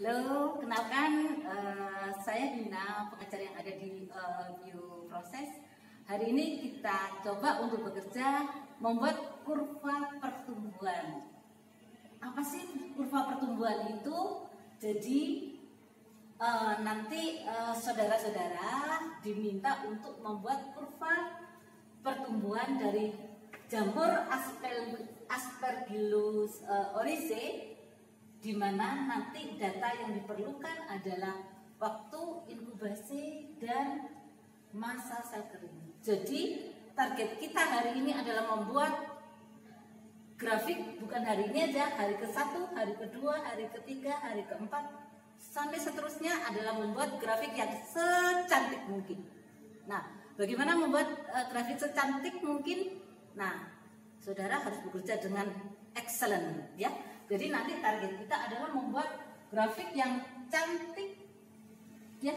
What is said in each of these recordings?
Halo, kenalkan saya Dina, pengajar yang ada di bioproses. Hari ini kita coba untuk bekerja membuat kurva pertumbuhan. Apa sih kurva pertumbuhan itu? Jadi nanti saudara-saudara diminta untuk membuat kurva pertumbuhan dari jamur Aspergillus oryzae, di mana nanti data yang diperlukan adalah waktu inkubasi dan masa sel kering. Jadi target kita hari ini adalah membuat grafik, bukan hari ini aja, hari ke-1, hari kedua, hari ketiga, hari keempat, sampai seterusnya adalah membuat grafik yang secantik mungkin. Nah, bagaimana membuat grafik secantik mungkin? Nah, saudara harus bekerja dengan excellent ya. Jadi nanti target kita adalah membuat grafik yang cantik ya,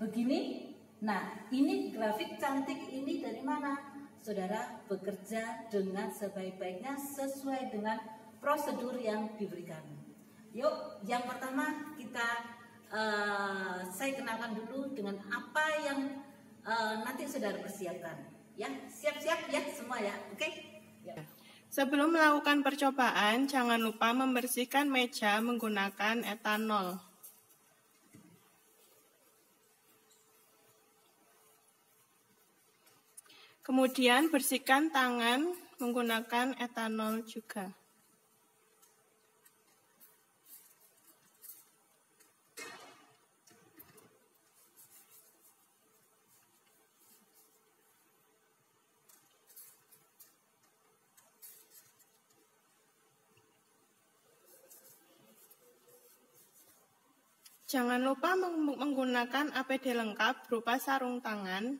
begini. Nah, ini grafik cantik ini dari mana? Saudara bekerja dengan sebaik-baiknya sesuai dengan prosedur yang diberikan. Yuk, yang pertama saya kenalkan dulu dengan apa yang nanti saudara persiapkan. Ya, siap-siap ya semua ya, oke? Ya. Sebelum melakukan percobaan, jangan lupa membersihkan meja menggunakan etanol. Kemudian bersihkan tangan menggunakan etanol juga. Jangan lupa menggunakan APD lengkap berupa sarung tangan,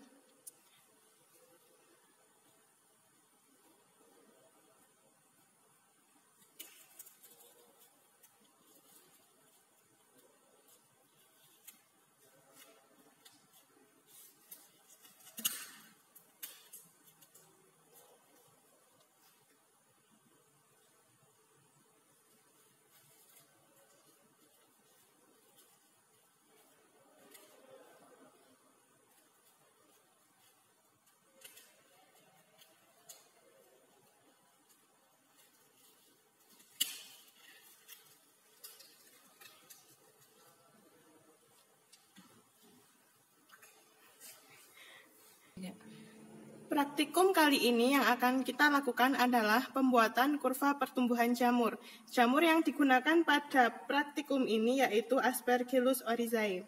Praktikum kali ini yang akan kita lakukan adalah pembuatan kurva pertumbuhan jamur. Jamur yang digunakan pada praktikum ini yaitu Aspergillus oryzae.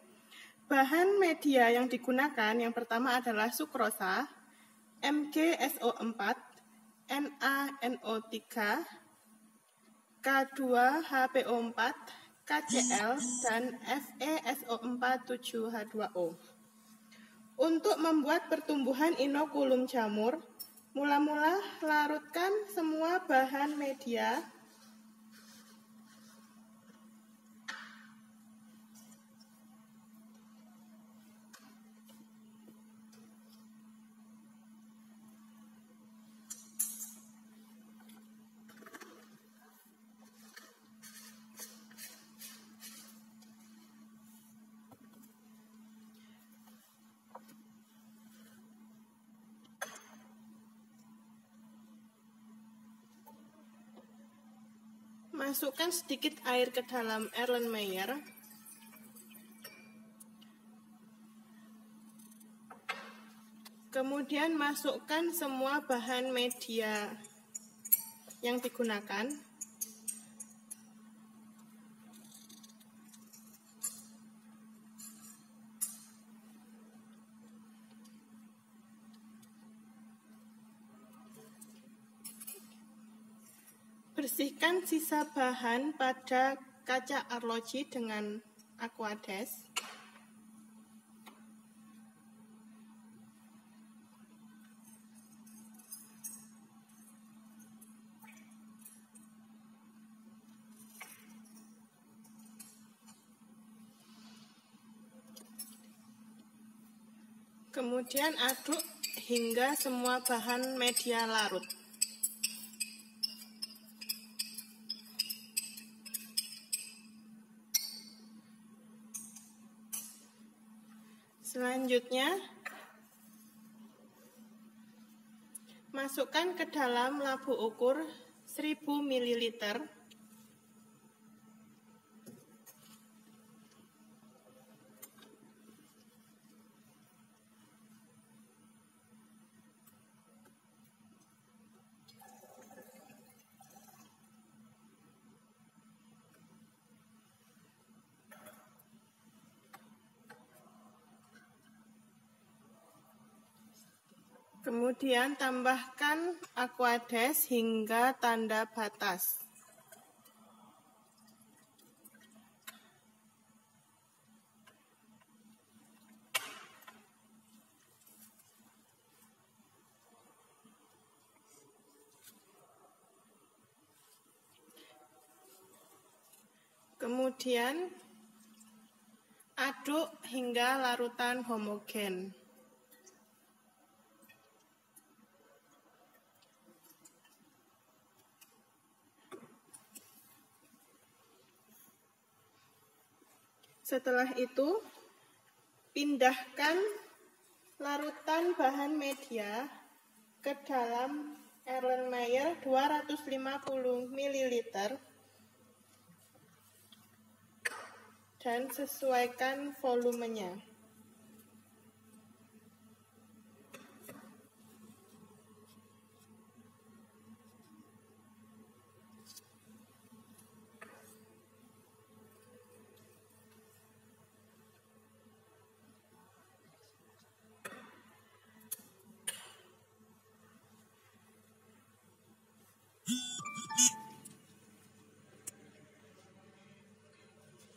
Bahan media yang digunakan yang pertama adalah sukrosa, MgSO4, NaNO3, K2HPO4, KCl, dan FeSO4 7H2O. Untuk membuat pertumbuhan inokulum jamur, mula-mula larutkan semua bahan media masukkan sedikit air ke dalam Erlenmeyer. Kemudian masukkan semua bahan media yang digunakan. Bersihkan sisa bahan pada kaca arloji dengan Aquades. Kemudian aduk hingga semua bahan media larut. Selanjutnya, masukkan ke dalam labu ukur 1000 ml. Kemudian tambahkan Aquades hingga tanda batas. Kemudian aduk hingga larutan homogen. Setelah itu, pindahkan larutan bahan media ke dalam Erlenmeyer 250 ml dan sesuaikan volumenya.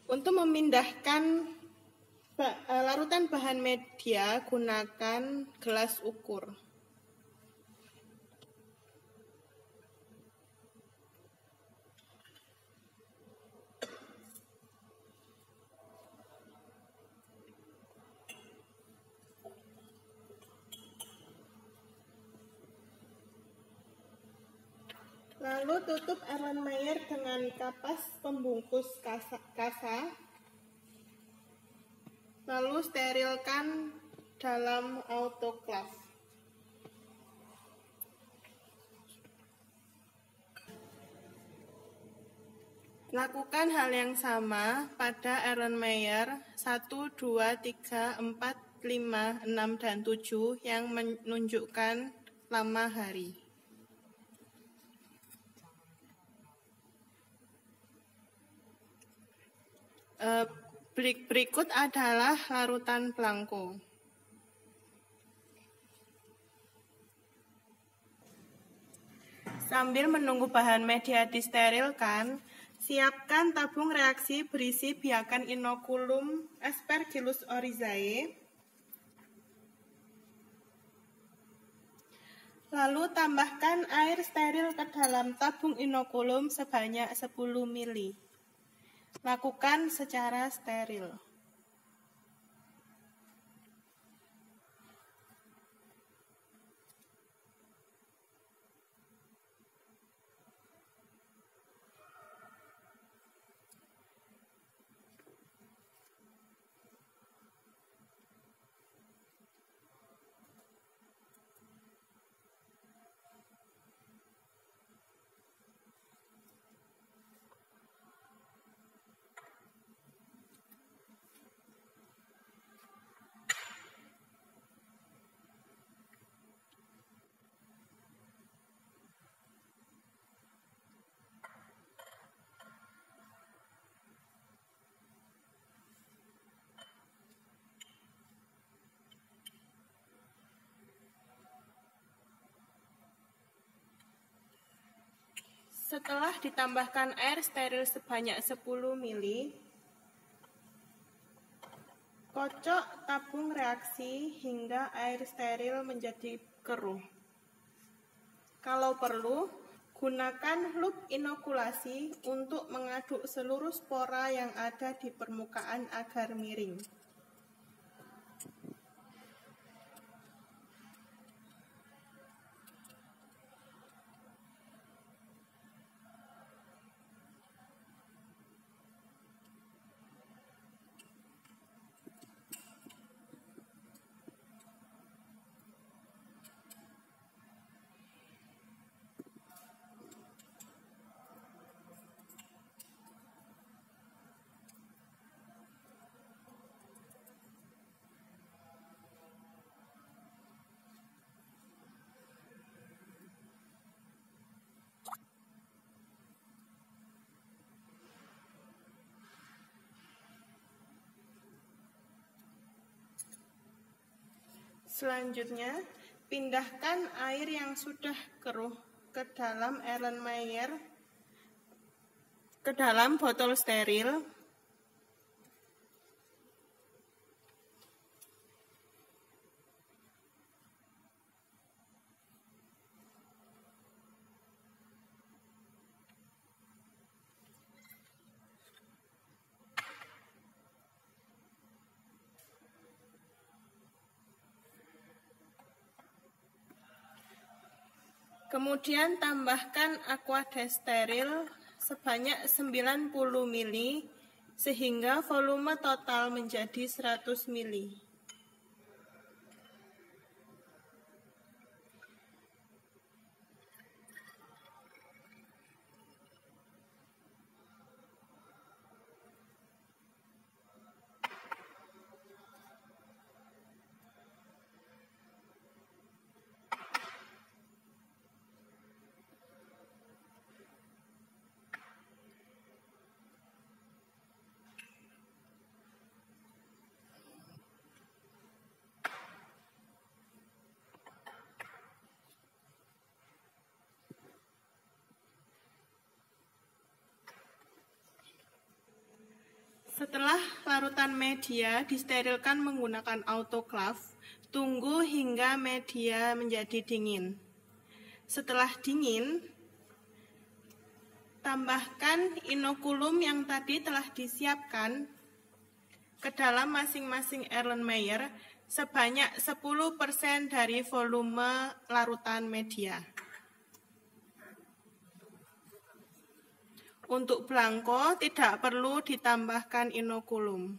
Untuk memindahkan larutan bahan media, gunakan gelas ukur. Lalu tutup Erlenmeyer dengan kapas pembungkus kasa. Lalu sterilkan dalam autoclave. Lakukan hal yang sama pada Erlenmeyer 1, 2, 3, 4, 5, 6, dan 7 yang menunjukkan lama hari. Berikut adalah larutan Blanco. Sambil menunggu bahan media disterilkan, siapkan tabung reaksi berisi biakan inokulum Aspergillus oryzae. Lalu tambahkan air steril ke dalam tabung inokulum sebanyak 10 ml. Lakukan secara steril. Setelah ditambahkan air steril sebanyak 10 ml, kocok tabung reaksi hingga air steril menjadi keruh. Kalau perlu, gunakan loop inokulasi untuk mengaduk seluruh spora yang ada di permukaan agar miring. Selanjutnya, pindahkan air yang sudah keruh ke dalam Erlenmeyer ke dalam botol steril. Kemudian tambahkan aquades steril sebanyak 90 ml sehingga volume total menjadi 100 ml. Setelah larutan media disterilkan menggunakan autoclave, tunggu hingga media menjadi dingin. Setelah dingin, tambahkan inokulum yang tadi telah disiapkan ke dalam masing-masing Erlenmeyer sebanyak 10% dari volume larutan media. Untuk belangko tidak perlu ditambahkan inokulum.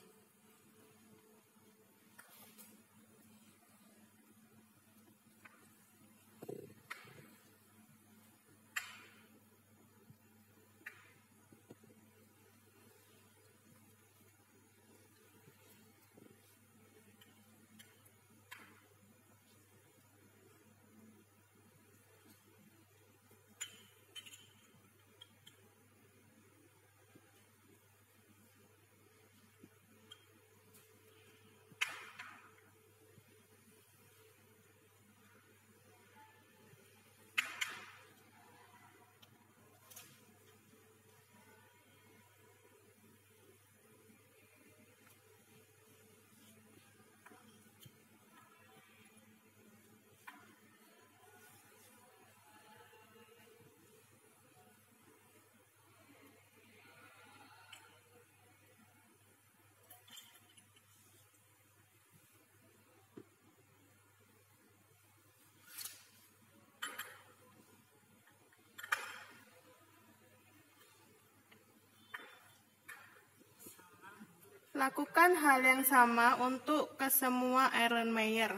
Lakukan hal yang sama untuk kesemua Erlenmeyer.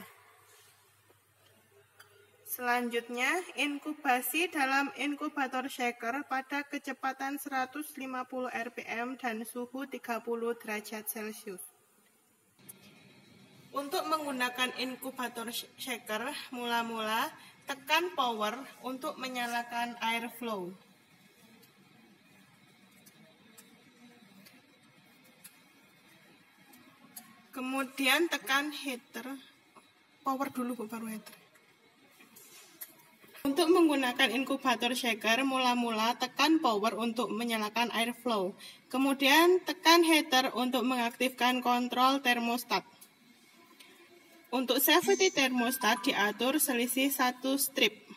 Selanjutnya, inkubasi dalam inkubator shaker pada kecepatan 150 rpm dan suhu 30 derajat Celcius. Untuk menggunakan inkubator shaker, mula-mula tekan power untuk menyalakan airflow. Kemudian tekan heater, power dulu baru heater. Untuk menggunakan inkubator shaker, mula-mula tekan power untuk menyalakan airflow. Kemudian tekan heater untuk mengaktifkan kontrol termostat. Untuk safety termostat diatur selisih 1 strip.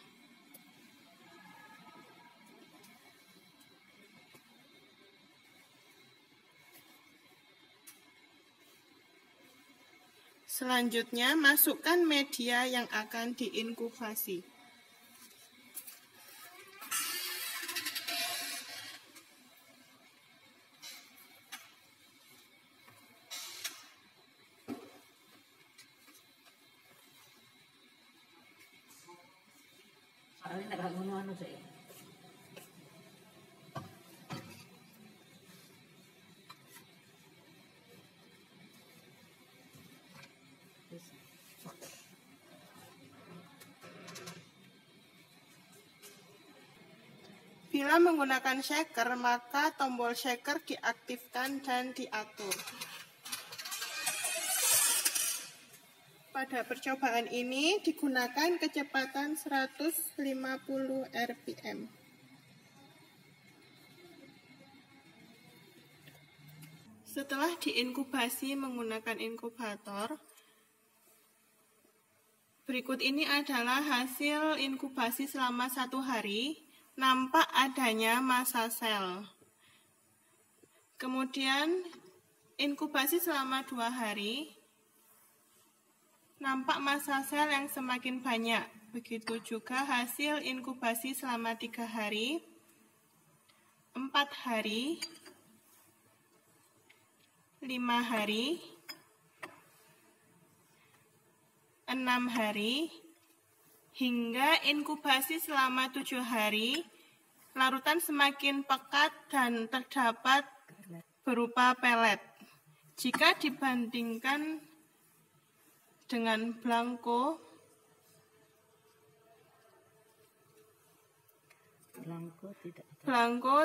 Selanjutnya, masukkan media yang akan diinkubasi. Bila menggunakan shaker, maka tombol shaker diaktifkan dan diatur. Pada percobaan ini digunakan kecepatan 150 rpm. Setelah diinkubasi menggunakan inkubator, berikut ini adalah hasil inkubasi selama 1 hari. Nampak adanya massa sel. Kemudian inkubasi selama 2 hari, nampak massa sel yang semakin banyak. Begitu juga hasil inkubasi selama 3 hari, 4 hari, 5 hari, 6 hari, hingga inkubasi selama 7 hari, larutan semakin pekat dan terdapat berupa pelet. Jika dibandingkan dengan Blanco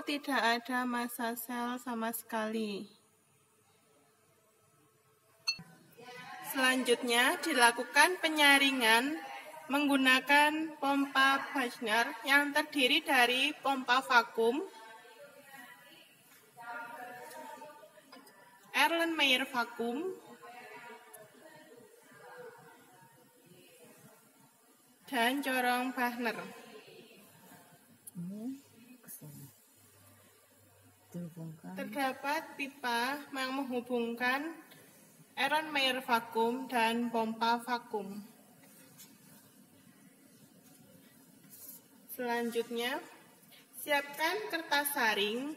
tidak ada massa sel sama sekali. Selanjutnya dilakukan penyaringan menggunakan pompa Buchner yang terdiri dari pompa vakum, Erlenmeyer vakum, dan corong Buchner. Terdapat pipa yang menghubungkan Erlenmeyer vakum dan pompa vakum. Selanjutnya, siapkan kertas saring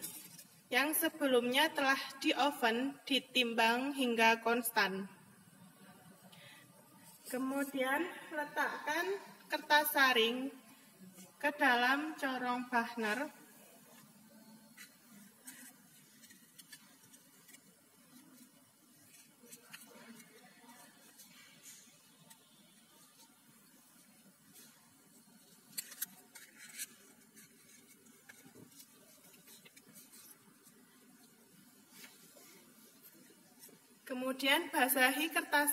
yang sebelumnya telah di oven ditimbang hingga konstan. Kemudian, letakkan kertas saring ke dalam corong Buchner. Kemudian basahi kertas